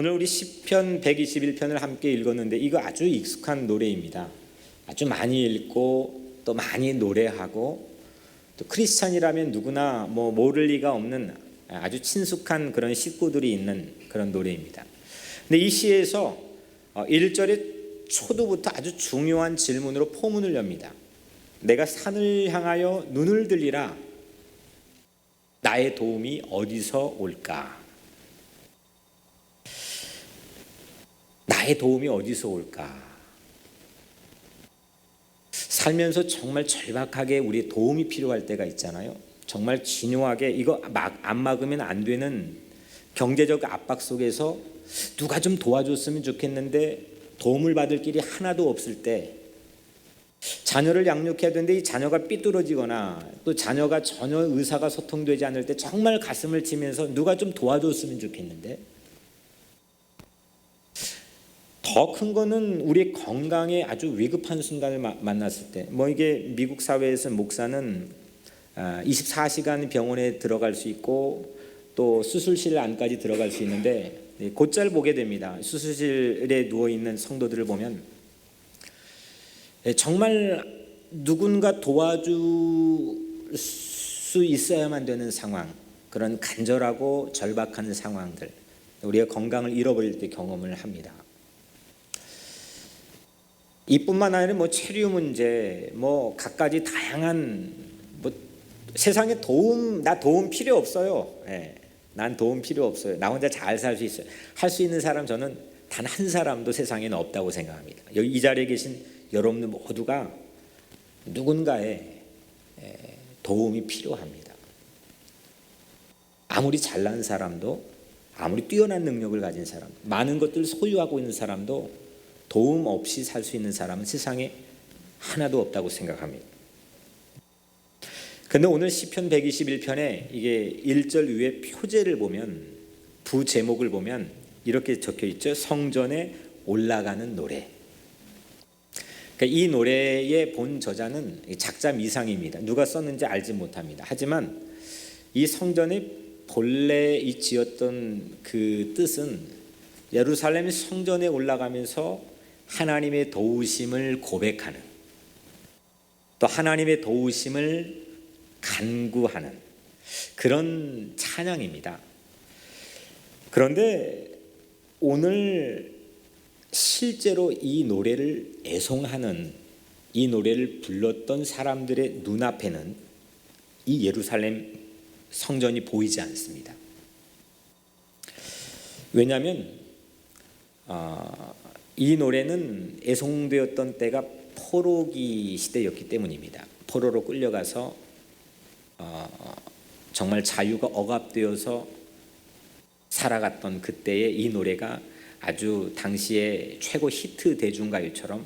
오늘 우리 시편 121편을 함께 읽었는데 이거 아주 익숙한 노래입니다. 아주 많이 읽고 또 많이 노래하고 또 크리스찬이라면 누구나 모를 리가 없는 아주 친숙한 그런 식구들이 있는 그런 노래입니다. 근데 이 시에서 1절의 초두부터 아주 중요한 질문으로 포문을 엽니다. 내가 산을 향하여 눈을 들리라. 나의 도움이 어디서 올까? 나의 도움이 어디서 올까? 살면서 정말 절박하게 우리의 도움이 필요할 때가 있잖아요. 정말 진요하게 이거 안 막으면 안 되는 경제적 압박 속에서 누가 좀 도와줬으면 좋겠는데 도움을 받을 길이 하나도 없을 때, 자녀를 양육해야 되는데 이 자녀가 삐뚤어지거나 또 자녀가 전혀 의사가 소통되지 않을 때 정말 가슴을 치면서 누가 좀 도와줬으면 좋겠는데, 더 큰 거는 우리 건강에 아주 위급한 순간을 만났을 때, 이게 미국 사회에서 목사는 24시간 병원에 들어갈 수 있고 또 수술실 안까지 들어갈 수 있는데 곧잘 보게 됩니다. 수술실에 누워있는 성도들을 보면 정말 누군가 도와줄 수 있어야만 되는 상황, 그런 간절하고 절박한 상황들, 우리가 건강을 잃어버릴 때 경험을 합니다. 이뿐만 아니라 체류 문제, 갖가지 다양한 세상에 나 도움 필요 없어요. 난 도움 필요 없어요. 나 혼자 잘 살 수 있어요. 할 수 있는 사람 저는 단 한 사람도 세상에는 없다고 생각합니다. 여기 이 자리에 계신 여러분들 모두가 누군가의 도움이 필요합니다. 아무리 잘난 사람도, 아무리 뛰어난 능력을 가진 사람, 많은 것들을 소유하고 있는 사람도 도움 없이 살 수 있는 사람은 세상에 하나도 없다고 생각합니다. 근데 오늘 시편 121편에 이게 1절 위에 표제를 보면, 부제목을 보면 이렇게 적혀 있죠. 성전에 올라가는 노래. 그러니까 이 노래의 본 저자는 작자 미상입니다. 누가 썼는지 알지 못합니다. 하지만 이 성전의 본래 이 지었던 그 뜻은 예루살렘 성전에 올라가면서 하나님의 도우심을 고백하는, 또 하나님의 도우심을 간구하는 그런 찬양입니다. 그런데 오늘 실제로 이 노래를 애송하는, 이 노래를 불렀던 사람들의 눈앞에는 이 예루살렘 성전이 보이지 않습니다. 왜냐하면 이 노래는 애송되었던 때가 포로기 시대였기 때문입니다. 포로로 끌려가서 정말 자유가 억압되어서 살아갔던 그때에 이 노래가 아주 당시에 최고 히트 대중가요처럼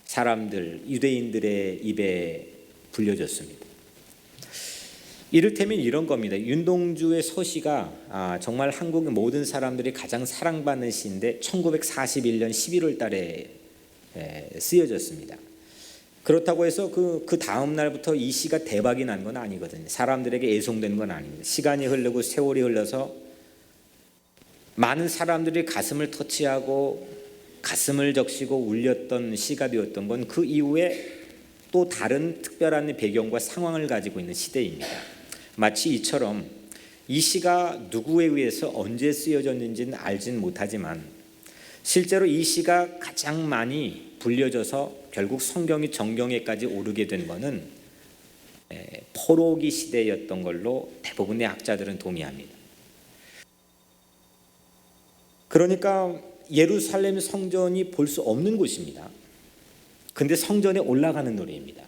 사람들, 유대인들의 입에 불려졌습니다. 이를테면 이런 겁니다. 윤동주의 서시가 정말 한국의 모든 사람들이 가장 사랑받는 시인데 1941년 11월 달에 쓰여졌습니다. 그렇다고 해서 그 다음 날부터 이 시가 대박이 난 건 아니거든요. 사람들에게 애송된 건 아닙니다. 시간이 흐르고 세월이 흘러서 많은 사람들이 가슴을 터치하고 가슴을 적시고 울렸던 시가 되었던 건 그 이후에 또 다른 특별한 배경과 상황을 가지고 있는 시대입니다. 마치 이처럼 이 시가 누구에 의해서 언제 쓰여졌는지는 알진 못하지만 실제로 이 시가 가장 많이 불려져서 결국 성경이 정경에까지 오르게 된 것은 포로기 시대였던 걸로 대부분의 학자들은 동의합니다. 그러니까 예루살렘 성전이 볼 수 없는 곳입니다. 근데 성전에 올라가는 노래입니다.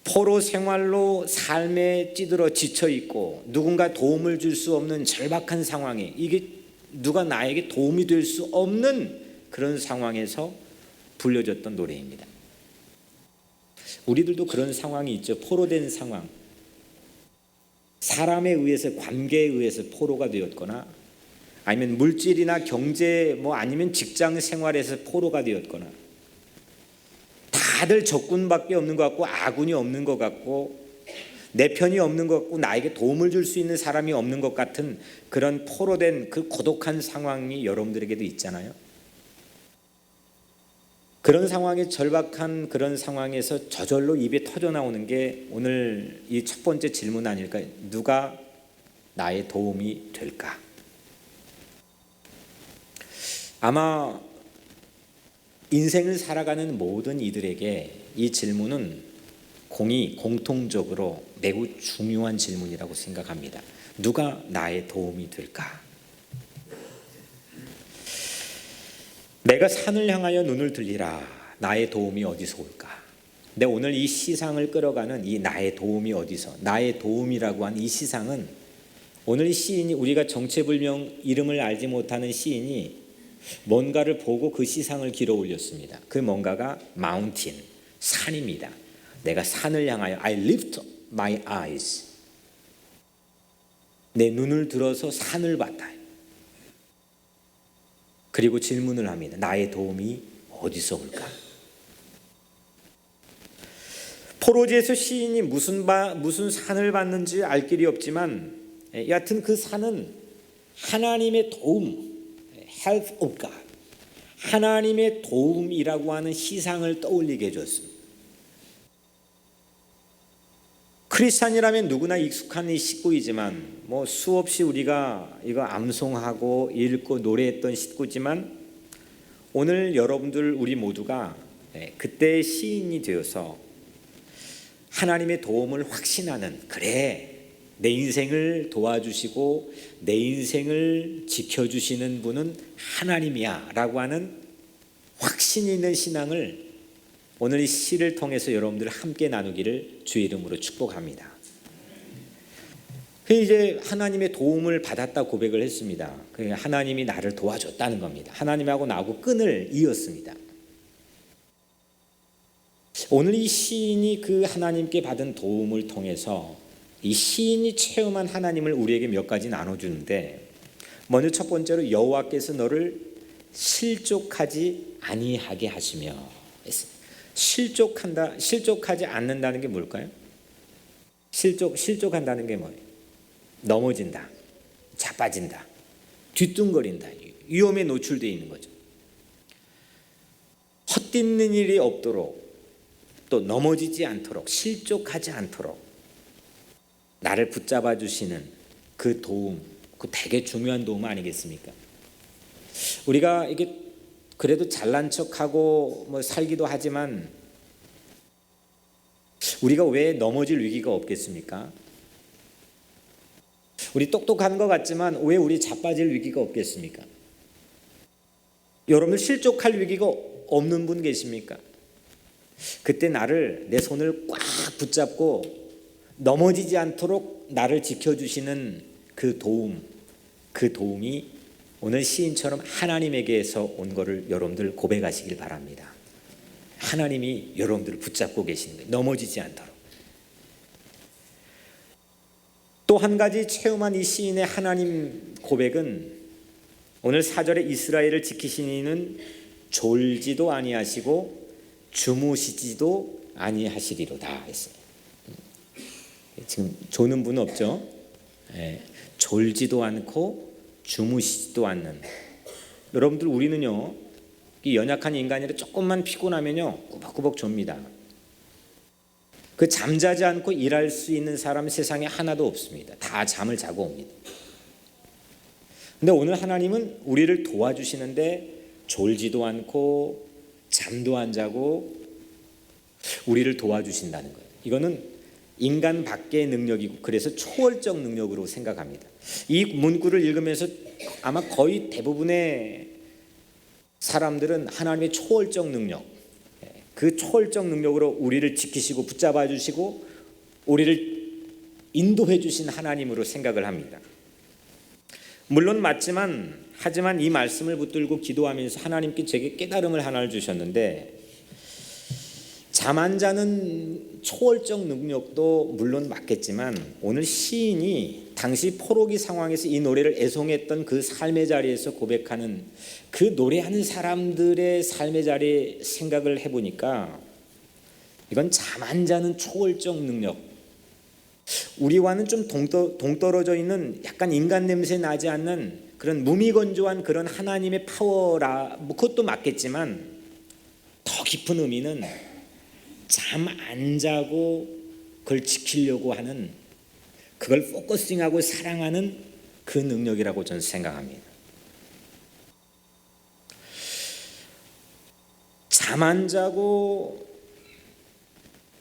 포로 생활로 삶에 찌들어 지쳐 있고 누군가 도움을 줄 수 없는 절박한 상황에, 이게 누가 나에게 도움이 될 수 없는 그런 상황에서 불려졌던 노래입니다. 우리들도 그런 상황이 있죠. 포로된 상황, 사람에 의해서, 관계에 의해서 포로가 되었거나 아니면 물질이나 경제 아니면 직장 생활에서 포로가 되었거나, 다들 적군밖에 없는 것 같고 아군이 없는 것 같고 내 편이 없는 것 같고 나에게 도움을 줄 수 있는 사람이 없는 것 같은 그런 포로된 그 고독한 상황이 여러분들에게도 있잖아요. 그런 상황에 절박한 그런 상황에서 저절로 입에 터져 나오는 게 오늘 이 첫 번째 질문 아닐까요? 누가 나의 도움이 될까? 아마 인생을 살아가는 모든 이들에게 이 질문은 공통적으로 매우 중요한 질문이라고 생각합니다. 누가 나의 도움이 될까? 내가 산을 향하여 눈을 들리라. 나의 도움이 어디서 올까? 근데 오늘 이 시상을 끌어가는 이 나의 도움이 어디서, 나의 도움이라고 하는 이 시상은 오늘 이 시인이, 우리가 정체불명 이름을 알지 못하는 시인이 뭔가를 보고 그 시상을 길어 올렸습니다. 그 뭔가가 마운틴, 산입니다. 내가 산을 향하여 I lift my eyes, 내 눈을 들어서 산을 봤다. 그리고 질문을 합니다. 나의 도움이 어디서 올까? 포로지에서 시인이 무슨 산을 봤는지 알 길이 없지만 여하튼 그 산은 하나님의 도움, help of God, 하나님의 도움이라고 하는 시상을 떠올리게 해줬습니다. 크리스찬이라면 누구나 익숙한 이 식구이지만 수없이 우리가 이거 암송하고 읽고 노래했던 식구지만 오늘 여러분들 우리 모두가 그때의 시인이 되어서 하나님의 도움을 확신하는, 그래 내 인생을 도와주시고 내 인생을 지켜주시는 분은 하나님이야 라고 하는 확신이 있는 신앙을 오늘 이 시를 통해서 여러분들 함께 나누기를 주의 이름으로 축복합니다. 이제 하나님의 도움을 받았다 고백을 했습니다. 하나님이 나를 도와줬다는 겁니다. 하나님하고 나하고 끈을 이었습니다. 오늘 이 시인이 그 하나님께 받은 도움을 통해서 이 시인이 체험한 하나님을 우리에게 몇 가지 나눠주는데, 먼저 첫 번째로 여호와께서 너를 실족하지 아니하게 하시며. 실족하지 않는다는 게 뭘까요? 실족한다는 게 뭐예요? 넘어진다, 자빠진다, 뒤뚱거린다, 위험에 노출되어 있는 거죠. 헛짓는 일이 없도록, 또 넘어지지 않도록, 실족하지 않도록 나를 붙잡아 주시는 그 도움, 그 되게 중요한 도움 아니겠습니까? 우리가 이게 그래도 잘난 척하고 살기도 하지만 우리가 왜 넘어질 위기가 없겠습니까? 우리 똑똑한 것 같지만 왜 우리 자빠질 위기가 없겠습니까? 여러분들 실족할 위기가 없는 분 계십니까? 그때 나를, 내 손을 꽉 붙잡고 넘어지지 않도록 나를 지켜주시는 그 도움이 오늘 시인처럼 하나님에게서 온 것을 여러분들 고백하시길 바랍니다. 하나님이 여러분들을 붙잡고 계시는 거예요. 넘어지지 않도록. 또 한 가지 체험한 이 시인의 하나님 고백은 오늘 4절에 이스라엘을 지키신 이는 졸지도 아니하시고 주무시지도 아니하시리로다 했어요. 지금 조는 분 없죠? 졸지도 않고 주무시지도 않는. 여러분들 우리는요, 이 연약한 인간이라 조금만 피곤하면요 꾸벅꾸벅 졸립니다. 그 잠자지 않고 일할 수 있는 사람 세상에 하나도 없습니다. 다 잠을 자고 옵니다. 근데 오늘 하나님은 우리를 도와주시는데 졸지도 않고 잠도 안 자고 우리를 도와주신다는 거예요. 이거는 인간 밖의 능력이고 그래서 초월적 능력으로 생각합니다. 이 문구를 읽으면서 아마 거의 대부분의 사람들은 하나님의 초월적 능력, 그 초월적 능력으로 우리를 지키시고 붙잡아 주시고 우리를 인도해 주신 하나님으로 생각을 합니다. 물론 하지만 이 말씀을 붙들고 기도하면서 하나님께 제게 깨달음을 하나를 주셨는데, 잠 안 자는 초월적 능력도 물론 맞겠지만 오늘 시인이 당시 포로기 상황에서 이 노래를 애송했던 그 삶의 자리에서 고백하는 그 노래하는 사람들의 삶의 자리에 생각을 해보니까 이건 잠 안 자는 초월적 능력, 우리와는 좀 동떨어져 있는 약간 인간 냄새 나지 않는 그런 무미건조한 그런 하나님의 파워라, 뭐 그것도 맞겠지만 더 깊은 의미는 잠 안 자고 그걸 지키려고 하는, 그걸 포커싱하고 사랑하는 그 능력이라고 저는 생각합니다. 잠 안 자고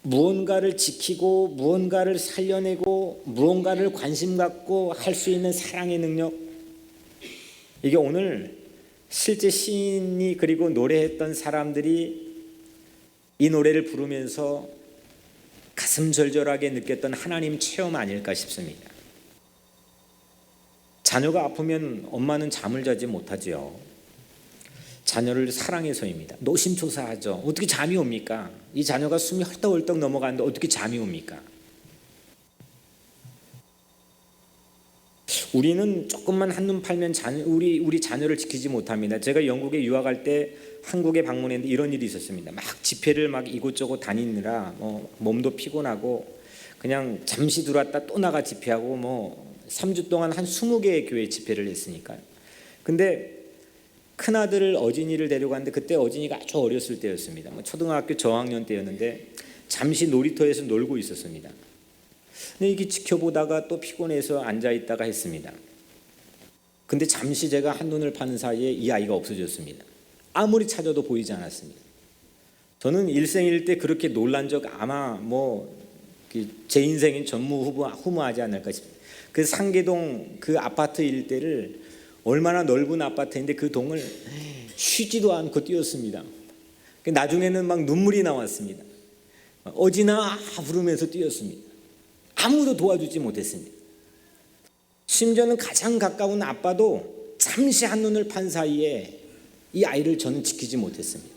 무언가를 지키고 무언가를 살려내고 무언가를 관심 갖고 할 수 있는 사랑의 능력, 이게 오늘 실제 시인이 그리고 노래했던 사람들이 이 노래를 부르면서 가슴 절절하게 느꼈던 하나님 체험 아닐까 싶습니다. 자녀가 아프면 엄마는 잠을 자지 못하지요. 자녀를 사랑해서입니다. 노심초사하죠. 어떻게 잠이 옵니까? 이 자녀가 숨이 헐떡헐떡 넘어가는데 어떻게 잠이 옵니까? 우리는 조금만 한눈 팔면 우리 자녀를 지키지 못합니다. 제가 영국에 유학할 때 한국에 방문했는데 이런 일이 있었습니다. 막 집회를 막 이곳저곳 다니느라 몸도 피곤하고 그냥 잠시 들어왔다 또 나가 집회하고 3주 동안 한 20개의 교회 집회를 했으니까요. 근데 큰아들을 어진이를 데려갔는데 그때 어진이가 아주 어렸을 때였습니다. 초등학교 저학년 때였는데 잠시 놀이터에서 놀고 있었습니다. 근데 이게 지켜보다가 또 피곤해서 앉아있다가 했습니다. 근데 잠시 제가 한눈을 파는 사이에 이 아이가 없어졌습니다. 아무리 찾아도 보이지 않았습니다. 저는 일생일 때 그렇게 놀란 적 아마 제 인생인 전무후무하지 않을까 싶습니다. 그 상계동 그 아파트 일대를 얼마나 넓은 아파트인데 그 동을 쉬지도 않고 뛰었습니다. 나중에는 막 눈물이 나왔습니다. 어지나 부르면서 뛰었습니다. 아무도 도와주지 못했습니다. 심지어는 가장 가까운 아빠도 잠시 한눈을 판 사이에 이 아이를 저는 지키지 못했습니다.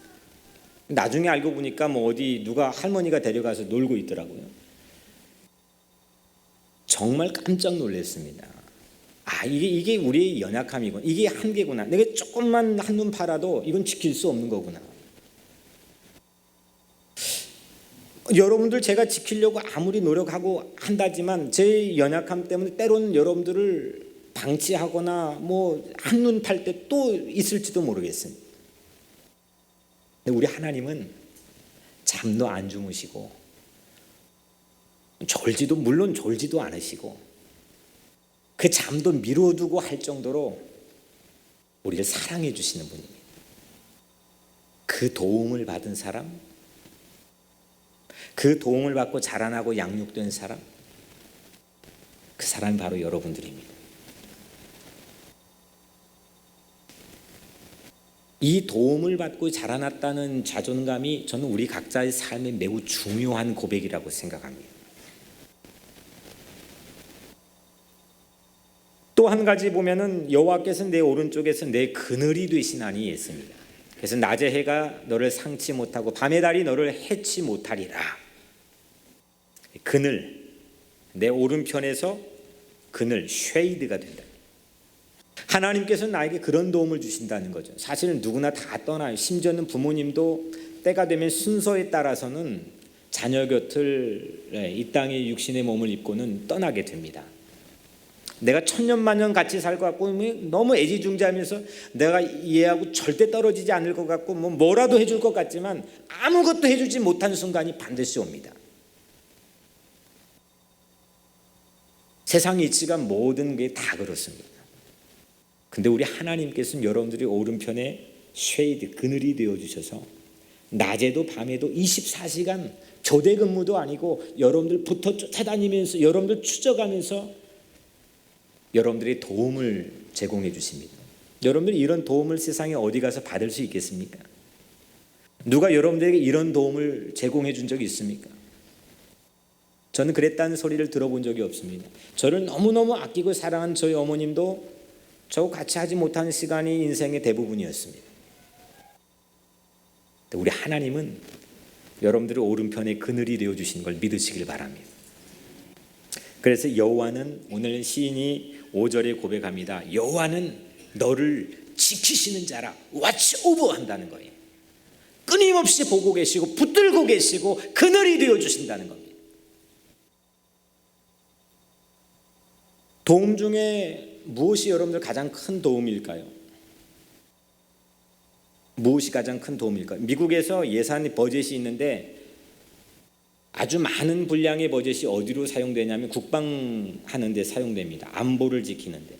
나중에 알고 보니까 어디 누가 할머니가 데려가서 놀고 있더라고요. 정말 깜짝 놀랐습니다. 이게 우리의 연약함이구나. 이게 한계구나. 내가 조금만 한눈 팔아도 이건 지킬 수 없는 거구나. 여러분들 제가 지키려고 아무리 노력하고 한다지만 제 연약함 때문에 때로는 여러분들을 방치하거나 한눈 팔 때 또 있을지도 모르겠습니다. 근데 우리 하나님은 잠도 안 주무시고 물론 졸지도 않으시고 그 잠도 미뤄두고 할 정도로 우리를 사랑해 주시는 분입니다. 그 도움을 받은 사람, 그 도움을 받고 자라나고 양육된 사람, 그 사람이 바로 여러분들입니다. 이 도움을 받고 자라났다는 자존감이 저는 우리 각자의 삶에 매우 중요한 고백이라고 생각합니다. 또 한 가지 보면은 여호와께서 내 오른쪽에서 내 그늘이 되시나니 했습니다. 그래서 낮의 해가 너를 상치 못하고 밤의 달이 너를 해치 못하리라. 그늘, 내 오른편에서 그늘, 쉐이드가 된다. 하나님께서 나에게 그런 도움을 주신다는 거죠. 사실은 누구나 다 떠나요. 심지어는 부모님도 때가 되면 순서에 따라서는 자녀 곁을 이 땅의 육신의 몸을 입고는 떠나게 됩니다. 내가 천년만년 같이 살 것 같고 너무 애지중지하면서 내가 얘하고 절대 떨어지지 않을 것 같고 뭐라도 해줄 것 같지만 아무것도 해주지 못한 순간이 반드시 옵니다. 세상 이치가 모든 게 다 그렇습니다. 근데 우리 하나님께서는 여러분들이 오른편에 쉐이드, 그늘이 되어주셔서 낮에도 밤에도 24시간 교대 근무도 아니고 여러분들 붙어 쫓아다니면서 여러분들 추적하면서 여러분들이 도움을 제공해 주십니다. 여러분들이 이런 도움을 세상에 어디 가서 받을 수 있겠습니까? 누가 여러분들에게 이런 도움을 제공해 준 적이 있습니까? 저는 그랬다는 소리를 들어본 적이 없습니다. 저를 너무너무 아끼고 사랑한 저희 어머님도 저하고 같이 하지 못한 시간이 인생의 대부분이었습니다. 우리 하나님은 여러분들의 오른편에 그늘이 되어주시는 걸 믿으시길 바랍니다. 그래서 여호와는, 오늘 시인이 5절에 고백합니다. 여호와는 너를 지키시는 자라, watch over 한다는 거예요. 끊임없이 보고 계시고 붙들고 계시고 그늘이 되어주신다는 겁니다. 도움 중에 무엇이 여러분들 가장 큰 도움일까요? 무엇이 가장 큰 도움일까요? 미국에서 예산 버젯이 있는데 아주 많은 분량의 버젯이 어디로 사용되냐면 국방하는 데 사용됩니다. 안보를 지키는데.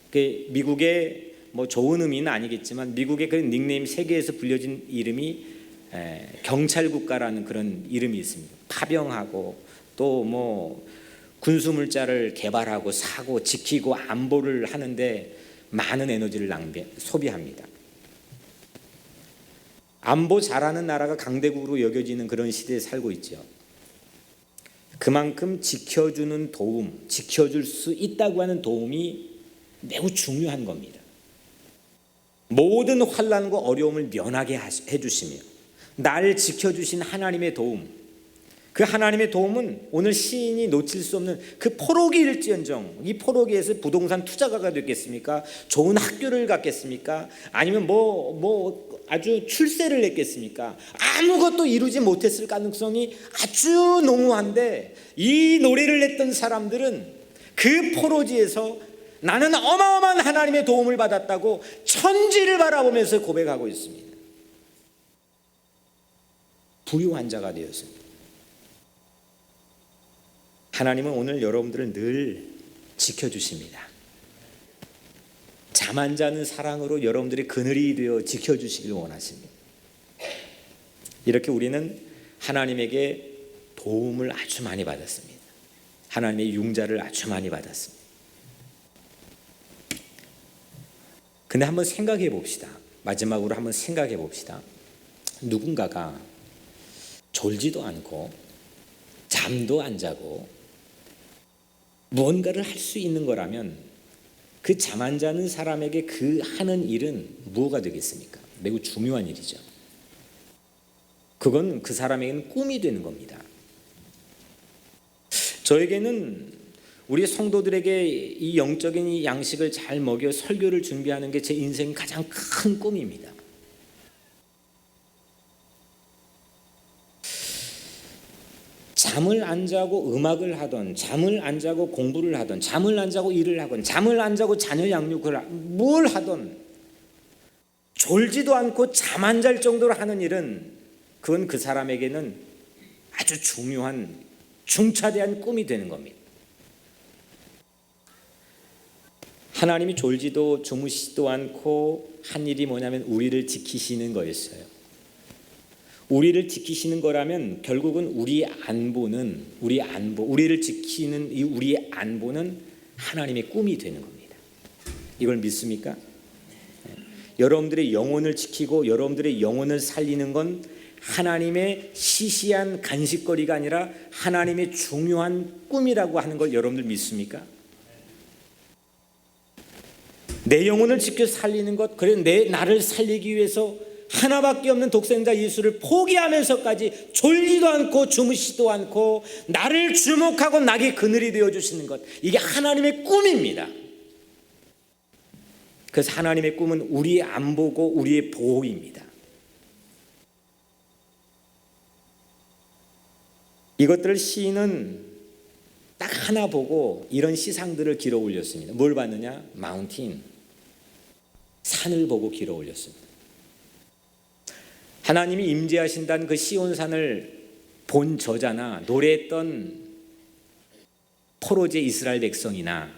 그 미국의 뭐 좋은 의미는 아니겠지만 미국의 그 닉네임, 세계에서 불려진 이름이 경찰 국가라는 그런 이름이 있습니다. 파병하고 또 뭐 군수물자를 개발하고 사고 지키고 안보를 하는데 많은 에너지를 소비합니다. 안보 잘하는 나라가 강대국으로 여겨지는 그런 시대에 살고 있죠. 그만큼 지켜주는 도움, 지켜줄 수 있다고 하는 도움이 매우 중요한 겁니다. 모든 환난과 어려움을 면하게 해주시며 날 지켜주신 하나님의 도움, 그 하나님의 도움은 오늘 시인이 놓칠 수 없는 그 포로기일지언정, 이 포로기에서 부동산 투자가가 됐겠습니까? 좋은 학교를 갔겠습니까? 아니면 뭐 아주 출세를 냈겠습니까? 아무것도 이루지 못했을 가능성이 아주 농후한데 이 노래를 냈던 사람들은 그 포로지에서 나는 어마어마한 하나님의 도움을 받았다고 천지를 바라보면서 고백하고 있습니다. 부유한 자가 되었습니다. 하나님은 오늘 여러분들을 늘 지켜주십니다. 잠 안 자는 사랑으로 여러분들의 그늘이 되어 지켜주시길 원하십니다. 이렇게 우리는 하나님에게 도움을 아주 많이 받았습니다. 하나님의 융자를 아주 많이 받았습니다. 근데 한번 생각해 봅시다. 마지막으로 한번 생각해 봅시다. 누군가가 졸지도 않고 잠도 안 자고 무언가를 할 수 있는 거라면 그 잠 안 자는 사람에게 그 하는 일은 무엇가 되겠습니까? 매우 중요한 일이죠. 그건 그 사람에게는 꿈이 되는 겁니다. 저에게는 우리 성도들에게 이 영적인 이 양식을 잘 먹여 설교를 준비하는 게 제 인생 가장 큰 꿈입니다. 잠을 안 자고 음악을 하던, 잠을 안 자고 공부를 하던, 잠을 안 자고 일을 하건, 잠을 안 자고 자녀 양육을 뭘 하던 졸지도 않고 잠 안 잘 정도로 하는 일은 그건 그 사람에게는 아주 중요한 중차대한 꿈이 되는 겁니다. 하나님이 졸지도 주무시지도 않고 한 일이 뭐냐면 우리를 지키시는 거였어요. 우리를 지키시는 거라면 결국은 우리의 안보는 우리를 지키는 이 우리의 안보는 하나님의 꿈이 되는 겁니다. 이걸 믿습니까? 여러분들의 영혼을 지키고 여러분들의 영혼을 살리는 건 하나님의 시시한 간식거리가 아니라 하나님의 중요한 꿈이라고 하는 걸 여러분들 믿습니까? 내 영혼을 지켜 살리는 것, 그래 나를 살리기 위해서 하나밖에 없는 독생자 예수를 포기하면서까지 졸지도 않고 주무시지도 않고 나를 주목하고 나의 그늘이 되어주시는 것, 이게 하나님의 꿈입니다. 그래서 하나님의 꿈은 우리의 안보고 우리의 보호입니다. 이것들을 시인은 딱 하나 보고 이런 시상들을 길어 올렸습니다. 뭘 봤느냐? 마운틴, 산을 보고 길어 올렸습니다. 하나님이 임재하신다는 그 시온산을 본 저자나 노래했던 포로제 이스라엘 백성이나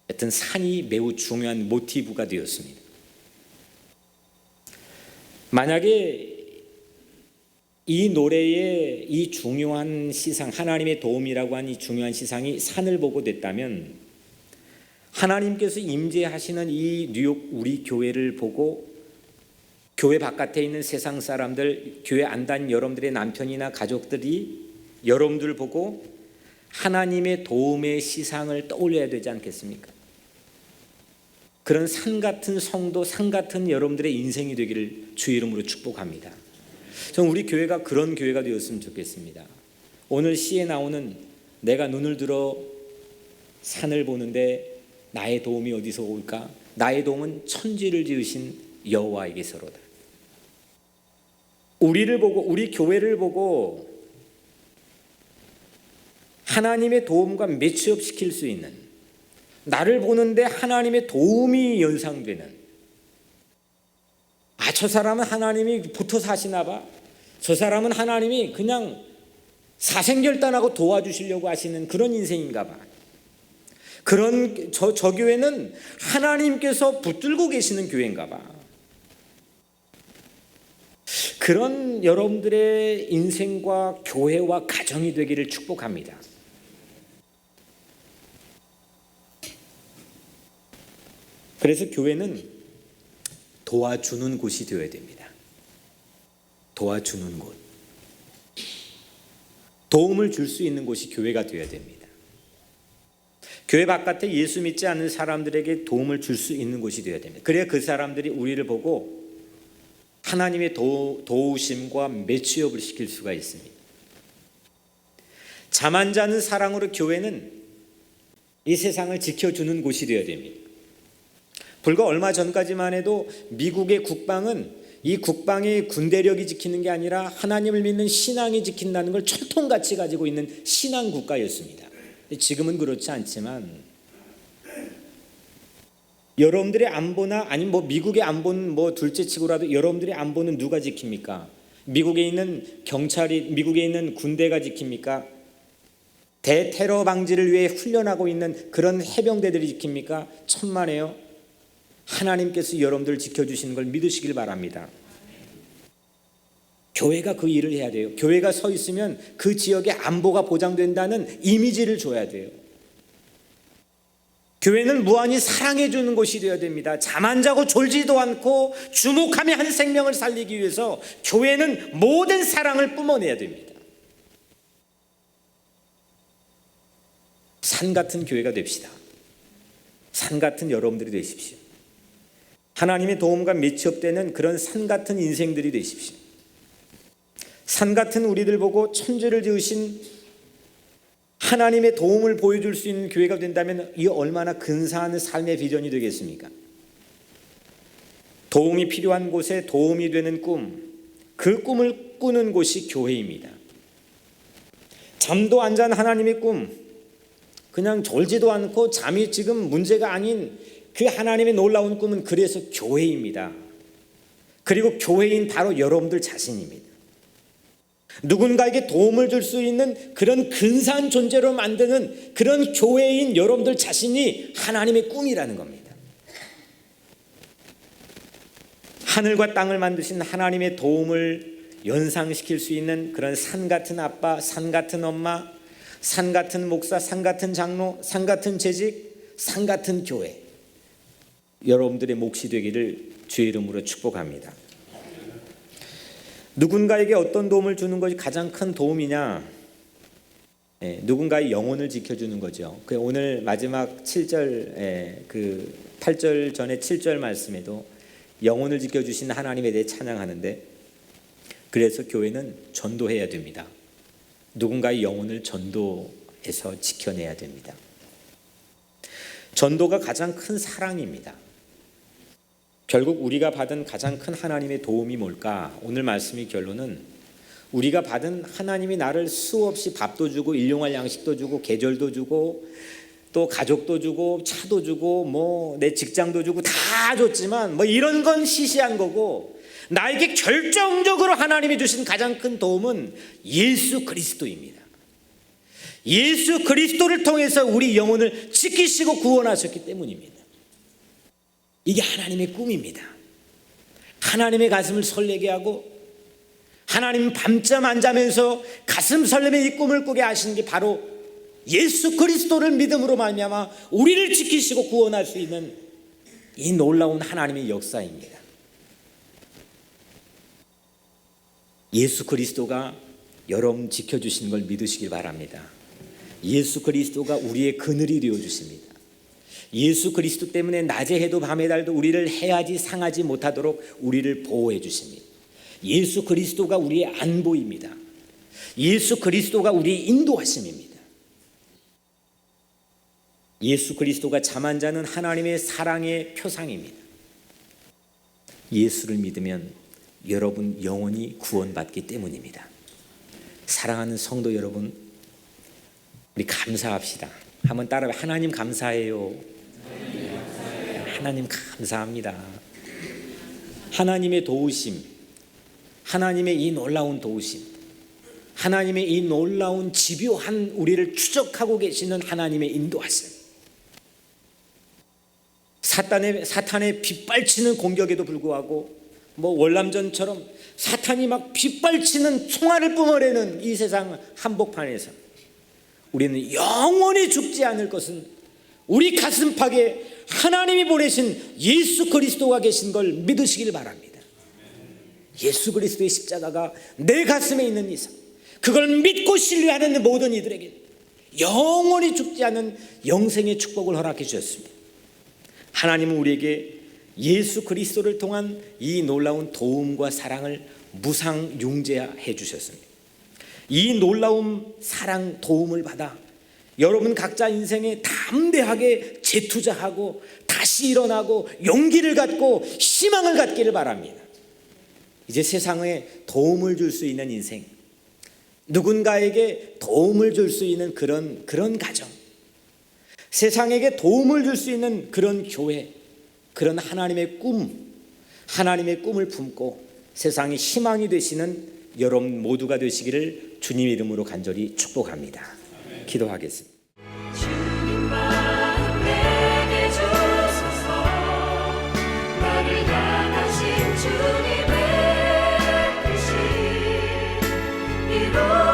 하여튼 산이 매우 중요한 모티브가 되었습니다. 만약에 이 노래의 이 중요한 시상, 하나님의 도움이라고 한 이 중요한 시상이 산을 보고 됐다면 하나님께서 임재하시는 이 뉴욕 우리 교회를 보고 교회 바깥에 있는 세상 사람들, 교회 안 다닌 여러분들의 남편이나 가족들이 여러분들 보고 하나님의 도움의 시상을 떠올려야 되지 않겠습니까? 그런 산 같은 성도, 산 같은 여러분들의 인생이 되기를 주의 이름으로 축복합니다. 저는 우리 교회가 그런 교회가 되었으면 좋겠습니다. 오늘 시에 나오는 내가 눈을 들어 산을 보는데 나의 도움이 어디서 올까? 나의 도움은 천지를 지으신 여호와에게서로다. 우리를 보고, 우리 교회를 보고 하나님의 도움과 매치업 시킬 수 있는, 나를 보는데 하나님의 도움이 연상되는, 저 사람은 하나님이 붙어 사시나 봐, 저 사람은 하나님이 그냥 사생결단하고 도와주시려고 하시는 그런 인생인가 봐, 그런 저 교회는 하나님께서 붙들고 계시는 교회인가 봐, 그런 여러분들의 인생과 교회와 가정이 되기를 축복합니다. 그래서 교회는 도와주는 곳이 되어야 됩니다. 도와주는 곳, 도움을 줄 수 있는 곳이 교회가 되어야 됩니다. 교회 바깥에 예수 믿지 않는 사람들에게 도움을 줄 수 있는 곳이 되어야 됩니다. 그래야 그 사람들이 우리를 보고 하나님의 도우심과 매치업을 시킬 수가 있습니다. 잠 안 자는 사랑으로 교회는 이 세상을 지켜주는 곳이 되어야 됩니다. 불과 얼마 전까지만 해도 미국의 국방은 이 국방이 군대력이 지키는 게 아니라 하나님을 믿는 신앙이 지킨다는 걸 철통같이 가지고 있는 신앙 국가였습니다. 지금은 그렇지 않지만 여러분들의 안보나 아니면 미국의 안보는 둘째치고라도 여러분들의 안보는 누가 지킵니까? 미국에 있는 경찰이, 미국에 있는 군대가 지킵니까? 대테러 방지를 위해 훈련하고 있는 그런 해병대들이 지킵니까? 천만에요. 하나님께서 여러분들을 지켜주시는 걸 믿으시길 바랍니다. 교회가 그 일을 해야 돼요. 교회가 서 있으면 그 지역의 안보가 보장된다는 이미지를 줘야 돼요. 교회는 무한히 사랑해 주는 곳이 되어야 됩니다. 잠 안 자고 졸지도 않고 주목하며 한 생명을 살리기 위해서 교회는 모든 사랑을 뿜어내야 됩니다. 산 같은 교회가 됩시다. 산 같은 여러분들이 되십시오. 하나님의 도움과 매치업되는 그런 산 같은 인생들이 되십시오. 산 같은 우리들 보고 천지를 지으신 하나님의 도움을 보여줄 수 있는 교회가 된다면 이 얼마나 근사한 삶의 비전이 되겠습니까? 도움이 필요한 곳에 도움이 되는 꿈, 그 꿈을 꾸는 곳이 교회입니다. 잠도 안 잔 하나님의 꿈, 그냥 졸지도 않고 잠이 지금 문제가 아닌 그 하나님의 놀라운 꿈은 그래서 교회입니다. 그리고 교회인 바로 여러분들 자신입니다. 누군가에게 도움을 줄 수 있는 그런 근사한 존재로 만드는 그런 교회인 여러분들 자신이 하나님의 꿈이라는 겁니다. 하늘과 땅을 만드신 하나님의 도움을 연상시킬 수 있는 그런 산 같은 아빠, 산 같은 엄마, 산 같은 목사, 산 같은 장로, 산 같은 재직, 산 같은 교회, 여러분들의 몫이 되기를 주의 이름으로 축복합니다. 누군가에게 어떤 도움을 주는 것이 가장 큰 도움이냐? 누군가의 영혼을 지켜주는 거죠. 오늘 마지막 7절, 그 8절 전에 7절 말씀에도 영혼을 지켜주신 하나님에 대해 찬양하는데, 그래서 교회는 전도해야 됩니다. 누군가의 영혼을 전도해서 지켜내야 됩니다. 전도가 가장 큰 사랑입니다. 결국 우리가 받은 가장 큰 하나님의 도움이 뭘까? 오늘 말씀의 결론은 우리가 받은 하나님이 나를 수없이 밥도 주고 일용할 양식도 주고 계절도 주고 또 가족도 주고 차도 주고 내 직장도 주고 다 줬지만 이런 건 시시한 거고, 나에게 결정적으로 하나님이 주신 가장 큰 도움은 예수 그리스도입니다. 예수 그리스도를 통해서 우리 영혼을 지키시고 구원하셨기 때문입니다. 이게 하나님의 꿈입니다. 하나님의 가슴을 설레게 하고 하나님 밤잠 안 자면서 가슴 설레며 이 꿈을 꾸게 하시는 게 바로 예수 그리스도를 믿음으로 말미암아 우리를 지키시고 구원할 수 있는 이 놀라운 하나님의 역사입니다. 예수 그리스도가 여러분 지켜주시는 걸 믿으시길 바랍니다. 예수 그리스도가 우리의 그늘이 되어주십니다. 예수 그리스도 때문에 낮에 해도 밤에 달도 우리를 해하지 상하지 못하도록 우리를 보호해 주십니다. 예수 그리스도가 우리의 안보입니다. 예수 그리스도가 우리의 인도하심입니다. 예수 그리스도가 잠 안 자는 하나님의 사랑의 표상입니다. 예수를 믿으면 여러분 영혼이 구원받기 때문입니다. 사랑하는 성도 여러분, 우리 감사합시다. 한번 따라해. 하나님 감사해요. 하나님 감사합니다. 하나님의 도우심, 하나님의 이 놀라운 도우심, 하나님의 이 놀라운 집요한 우리를 추적하고 계시는 하나님의 인도하심, 사탄의 빗발치는 공격에도 불구하고 월남전처럼 사탄이 막 빗발치는 총알을 뿜어내는 이 세상 한복판에서 우리는 영원히 죽지 않을 것은 우리 가슴팍에 하나님이 보내신 예수 그리스도가 계신 걸 믿으시길 바랍니다. 예수 그리스도의 십자가가 내 가슴에 있는 이상 그걸 믿고 신뢰하는 모든 이들에게 영원히 죽지 않은 영생의 축복을 허락해 주셨습니다. 하나님은 우리에게 예수 그리스도를 통한 이 놀라운 도움과 사랑을 무상융재해 주셨습니다. 이 놀라운 사랑, 도움을 받아 여러분 각자 인생에 담대하게 재투자하고 다시 일어나고 용기를 갖고 희망을 갖기를 바랍니다. 이제 세상에 도움을 줄 수 있는 인생, 누군가에게 도움을 줄 수 있는 그런 가정, 세상에게 도움을 줄 수 있는 그런 교회, 그런 하나님의 꿈을 품고 세상의 희망이 되시는 여러분 모두가 되시기를 주님 이름으로 간절히 축복합니다. 기도하겠습니다. 주님 마음 내게 주소서. 나를 향하신 주님의 뜻이 이루